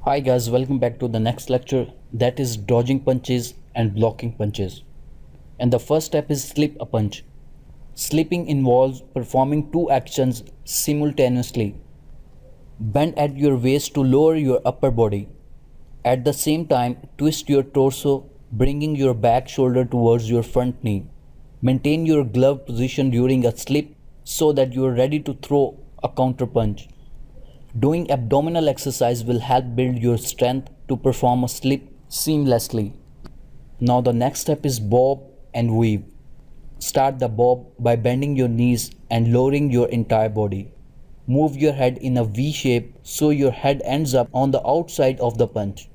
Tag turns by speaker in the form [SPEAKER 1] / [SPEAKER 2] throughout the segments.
[SPEAKER 1] Hi guys, welcome back to the next lecture, that is dodging punches and blocking punches. And the first step is slip a punch. Slipping involves performing two actions simultaneously. Bend at your waist to lower your upper body. At the same time, twist your torso, bringing your back shoulder towards your front knee. Maintain your glove position during a slip so that you are ready to throw a counter punch. Doing abdominal exercise will help build your strength to perform a slip seamlessly. Now the next step is bob and weave. Start the bob by bending your knees and lowering your entire body. Move your head in a V shape so your head ends up on the outside of the punch.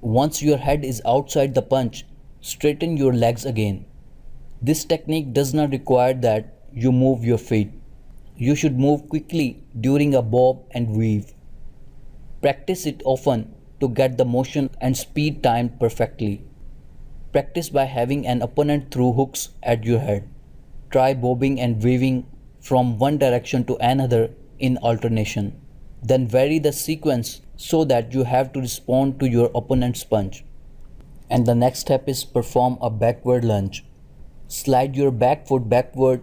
[SPEAKER 1] Once your head is outside the punch, straighten your legs again. This technique does not require that you move your feet. You should move quickly during a bob and weave. Practice it often to get the motion and speed timed perfectly. Practice by having an opponent throw hooks at your head. Try bobbing and weaving from one direction to another in alternation. Then vary the sequence so that you have to respond to your opponent's punch. And the next step is perform a backward lunge. Slide your back foot backward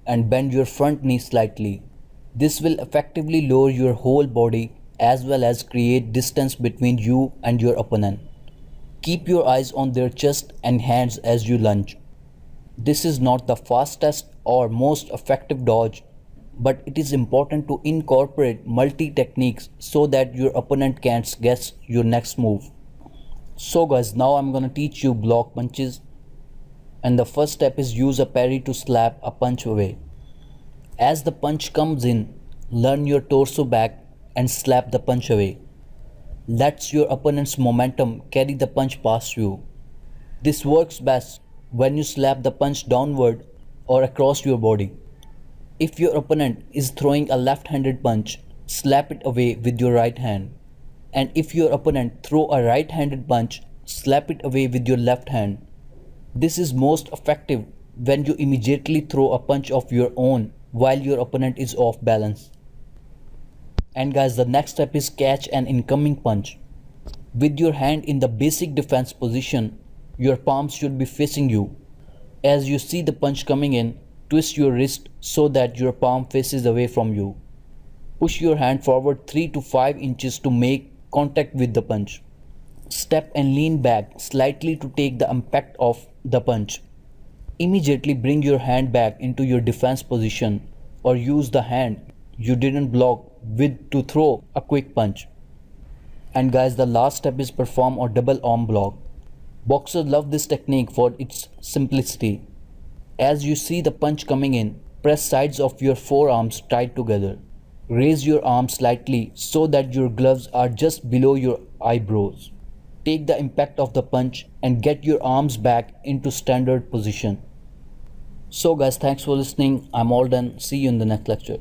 [SPEAKER 1] and bend your front knee slightly. This will effectively lower your whole body as well as create distance between you and your opponent. Keep your eyes on their chest and hands as you lunge. This is not the fastest or most effective dodge, but it is important to incorporate multi-techniques so that your opponent can't guess your next move. So guys, now I'm gonna teach you block punches. And the first step is use a parry to slap a punch away. As the punch comes in, lean your torso back and slap the punch away. Let your opponent's momentum carry the punch past you. This works best when you slap the punch downward or across your body. If your opponent is throwing a left-handed punch, slap it away with your right hand. And if your opponent throw a right-handed punch, slap it away with your left hand. This is most effective when you immediately throw a punch of your own while your opponent is off balance. And guys, the next step is catch an incoming punch. With your hand in the basic defense position, your palms should be facing you. As you see the punch coming in, twist your wrist so that your palm faces away from you. Push your hand forward 3 to 5 inches to make contact with the punch. Step and lean back slightly to take the impact of the punch. Immediately bring your hand back into your defense position or use the hand you didn't block with to throw a quick punch. And guys, the last step is perform a double arm block. Boxers love this technique for its simplicity. As you see the punch coming in, press sides of your forearms tight together. Raise your arms slightly so that your gloves are just below your eyebrows. Take the impact of the punch and get your arms back into standard position. So guys, thanks for listening. I'm all done. See you in the next lecture.